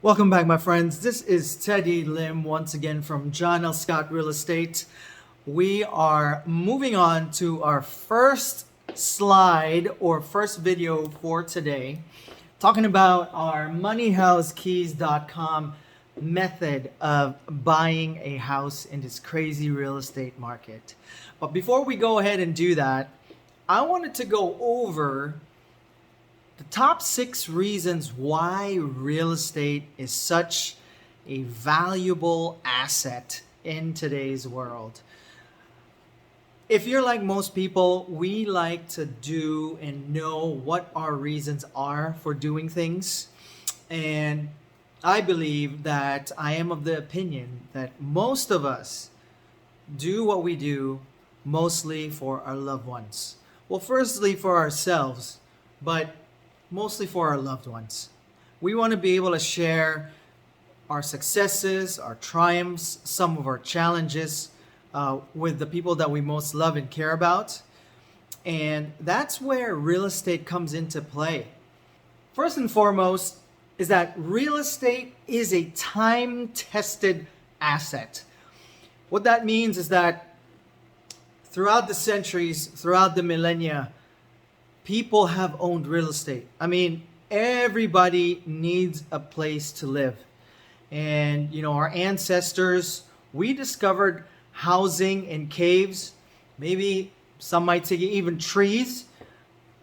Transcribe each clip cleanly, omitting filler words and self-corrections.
Welcome back, my friends. This is Teddy Lim once again from John L. Scott Real Estate. We are moving on to our first slide or first video for today, talking about our moneyhousekeys.com method of buying a house in this crazy real estate market. But before we go ahead and do that, I wanted to go over the top 6 reasons why real estate is such a valuable asset in today's world. If you're like most people, we like to do and know what our reasons are for doing things. And I believe that I am of the opinion that most of us do what we do mostly for our loved ones. Well, firstly, for ourselves, but mostly for our loved ones. We want to be able to share our successes, our triumphs, some of our challenges with the people that we most love and care about. And that's where real estate comes into play. First and foremost is that real estate is a time-tested asset. What that means is that throughout the centuries, throughout the millennia, people have owned real estate. I mean, everybody needs a place to live. And, our ancestors, we discovered housing in caves, maybe some might say even trees,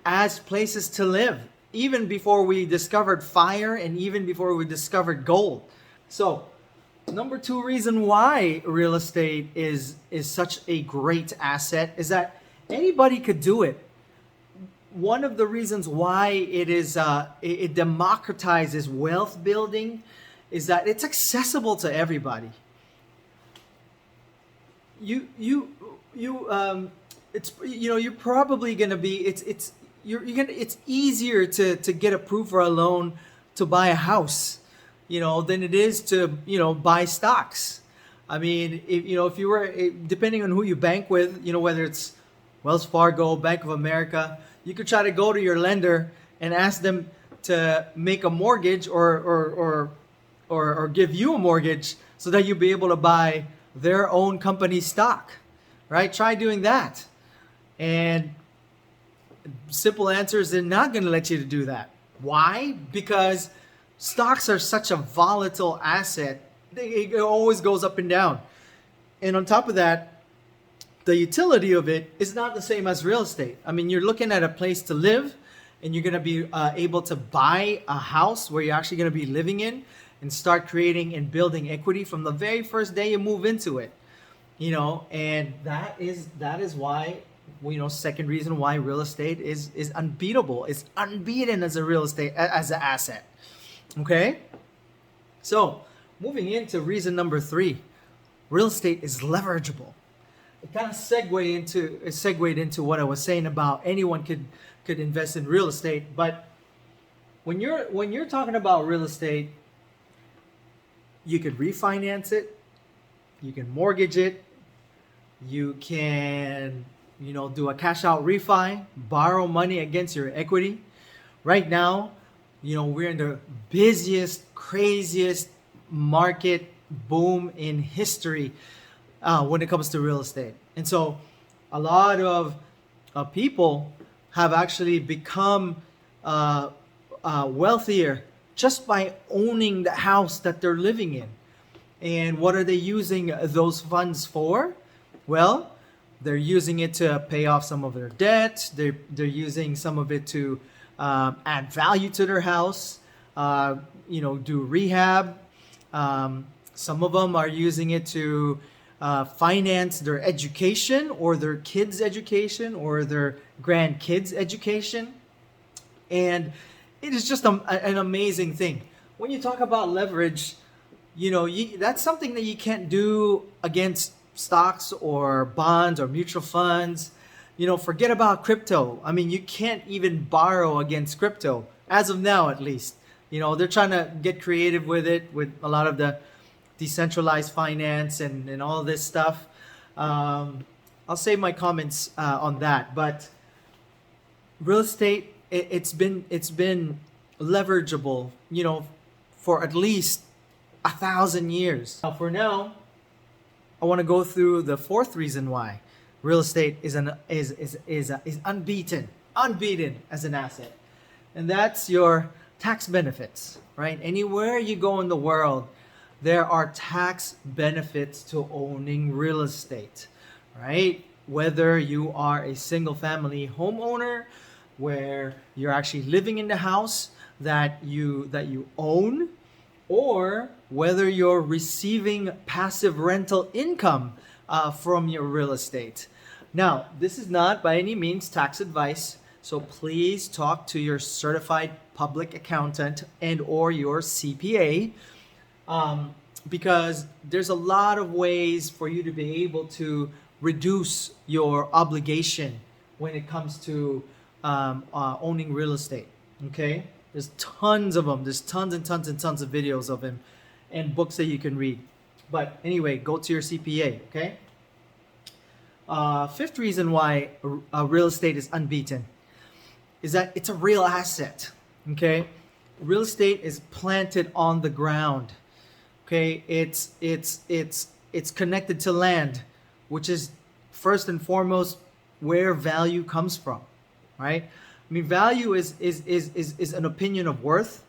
as places to live, even before we discovered fire and even before we discovered gold. So, number 2 reason why real estate is such a great asset is that anybody could do it. One of the reasons why it democratizes wealth building is that it's accessible to everybody. You're probably gonna be it's easier to get approved for a loan to buy a house, than it is to buy stocks. I mean, if you were depending on who you bank with, whether it's Wells Fargo, Bank of America, you could try to go to your lender and ask them to make a mortgage or give you a mortgage so that you'll be able to buy their own company stock, right? Try doing that. And simple answer is they're not going to let you to do that. Why? Because stocks are such a volatile asset. It always goes up and down. And on top of that, the utility of it is not the same as real estate. I mean, you're looking at a place to live, and you're going to be able to buy a house where you're actually going to be living in and start creating and building equity from the very first day you move into it. And that is why, second reason why real estate is unbeatable. It's unbeaten as a real estate, as an asset. Okay? So, moving into reason number 3, real estate is leverageable. It kind of segued into what I was saying about anyone could invest in real estate. But when you're talking about real estate, you could refinance it, you can mortgage it, you can do a cash out refi, borrow money against your equity. Right now, we're in the busiest, craziest market boom in history when it comes to real estate. And so a lot of people have actually become wealthier just by owning the house that they're living in. And what are they using those funds for? Well, they're using it to pay off some of their debt. They're using some of it to add value to their house, do rehab. Some of them are using it to finance their education or their kids' education or their grandkids' education. And it is just an amazing thing. When you talk about leverage, that's something that you can't do against stocks or bonds or mutual funds. Forget about crypto. I mean, you can't even borrow against crypto, as of now at least. They're trying to get creative with it, with a lot of the decentralized finance and all this stuff. I'll save my comments on that. But real estate, it's been leverageable, for at least 1,000 years. Now, for now, I want to go through the fourth reason why real estate is unbeaten as an asset, and that's your tax benefits. Right? Anywhere you go in the world, there are tax benefits to owning real estate. Right? Whether you are a single family homeowner, where you're actually living in the house that you own, or whether you're receiving passive rental income from your real estate. Now, this is not by any means tax advice, so please talk to your certified public accountant and or your CPA, because there's a lot of ways for you to be able to reduce your obligation when it comes to owning real estate. Okay? There's tons of them. There's tons and tons and tons of videos of him and books that you can read. But anyway, go to your CPA, okay? Fifth reason why real estate is unbeaten is that it's a real asset, okay? Real estate is planted on the ground, okay? It's connected to land, which is first and foremost where value comes from, right? I mean, value is an opinion of worth,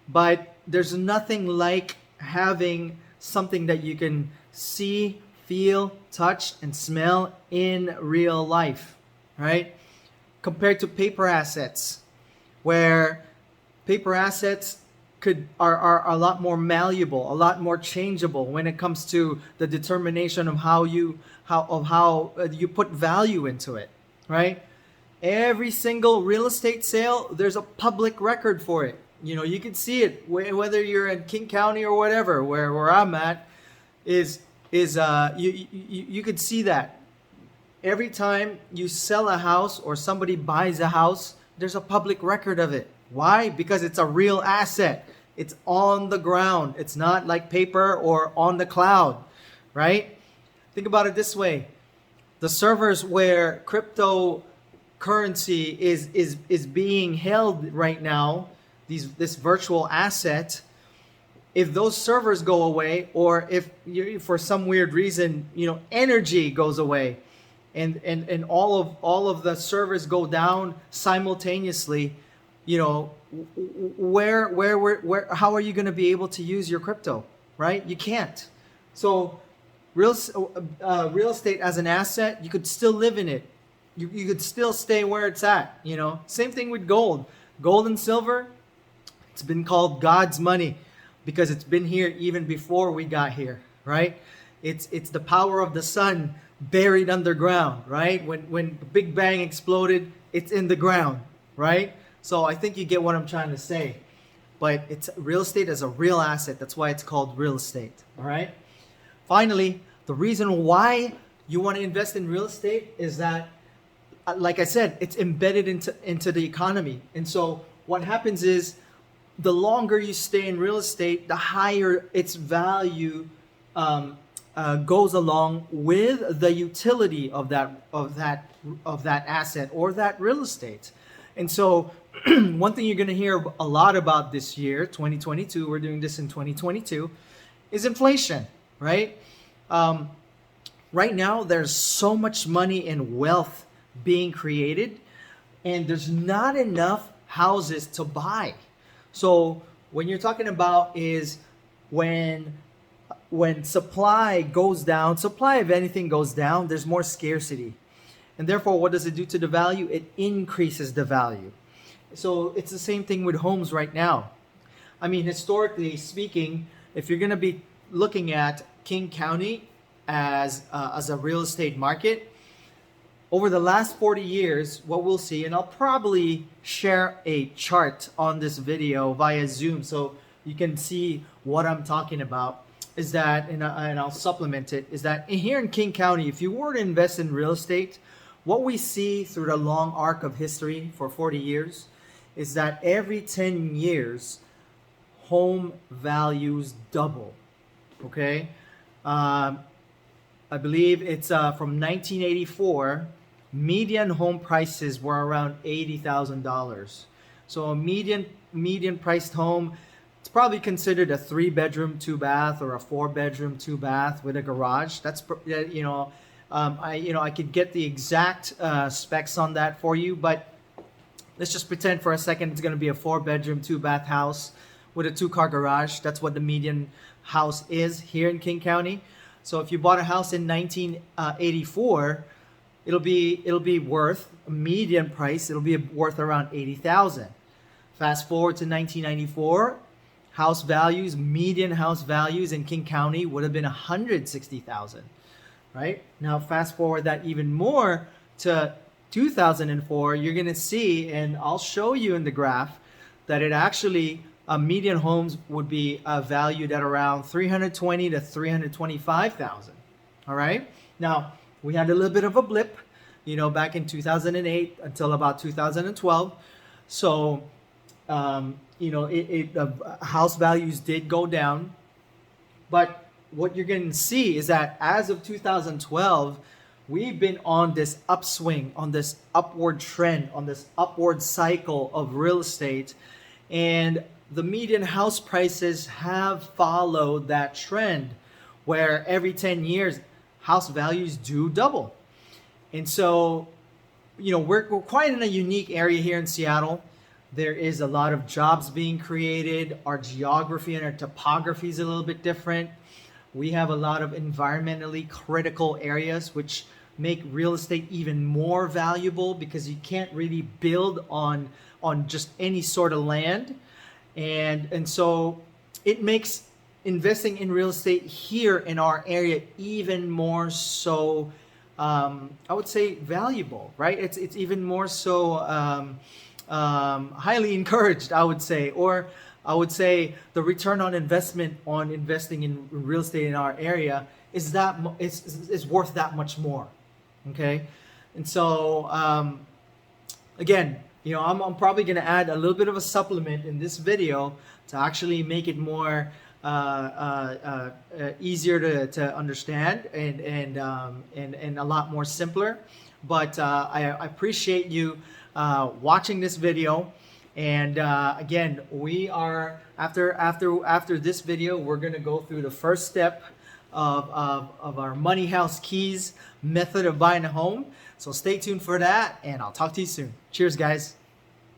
but there's nothing like having something that you can see, feel, touch, and smell in real life, right? Compared to paper assets, where paper assets are a lot more malleable, a lot more changeable when it comes to the determination of how you put value into it, right? Every single real estate sale, there's a public record for it. You know, you can see it whether you're in King County or whatever, where I'm at, you could see that. Every time you sell a house or somebody buys a house, there's a public record of it. Why? Because it's a real asset. It's on the ground. It's not like paper or on the cloud, right? Think about it this way. The servers where cryptocurrency is being held right now, this virtual asset, if those servers go away, or if for some weird reason, energy goes away, and all of the servers go down simultaneously, where how are you going to be able to use your crypto, right? You can't. So real estate as an asset, you could still live in it. You could still stay where it's at. Same thing with gold and silver. It's been called God's money because it's been here even before we got here, right? It's the power of the sun buried underground, right? When the Big Bang exploded, it's in the ground, right? So I think you get what I'm trying to say. But it's real estate as a real asset. That's why it's called real estate, all right? Finally, the reason why you want to invest in real estate is that, like I said, it's embedded into the economy. And so what happens is, the longer you stay in real estate, the higher its value goes along with the utility of that asset or that real estate. And so one thing you're going to hear a lot about this year, 2022, we're doing this in 2022, is inflation, right? Right now, there's so much money and wealth being created, and there's not enough houses to buy. So when you're talking about is when supply goes down, supply of anything goes down, there's more scarcity. And therefore, what does it do to the value? It increases the value. So it's the same thing with homes right now. I mean, historically speaking, if you're going to be looking at King County as a real estate market, over the last 40 years, what we'll see, and I'll probably share a chart on this video via Zoom so you can see what I'm talking about, is that, and I'll supplement it, is that here in King County, if you were to invest in real estate, what we see through the long arc of history for 40 years is that every 10 years, home values double, okay? I believe it's from 1984, median home prices were around $80,000. So a median priced home it's probably considered a 3-bedroom, 2-bath, or a 4-bedroom, 2-bath with a garage. I could get the exact specs on that for you, but let's just pretend for a second it's going to be a 4-bedroom, 2-bath house with a 2-car garage. That's what the median house is here in King County. So if you bought a house in 1984, it'll be worth a median price. It'll be worth around 80,000. Fast forward to 1994, median house values in King County would have been 160,000. Right? Now fast forward that even more to 2004, you're going to see, and I'll show you in the graph, that it actually median homes would be valued at around 320 to 325,000. All right. Now we had a little bit of a blip, back in 2008 until about 2012. So, house values did go down, but what you're going to see is that as of 2012, we've been on this upswing, on this upward trend, on this upward cycle of real estate. And the median house prices have followed that trend where every 10 years, house values do double. And so, we're quite in a unique area here in Seattle. There is a lot of jobs being created. Our geography and our topography is a little bit different. We have a lot of environmentally critical areas, which make real estate even more valuable because you can't really build on just any sort of land. And so it makes investing in real estate here in our area even more so, I would say, valuable, right? It's even more so highly encouraged, I would say, or I would say the return on investment on investing in real estate in our area is worth that much more. Okay, and so again, I'm probably going to add a little bit of a supplement in this video to actually make it more easier to understand and a lot more simpler. But I appreciate you watching this video. And again, we are after this video, we're going to go through the first step of our Money House Keys method of buying a home. So stay tuned for that, and I'll talk to you soon. Cheers, guys.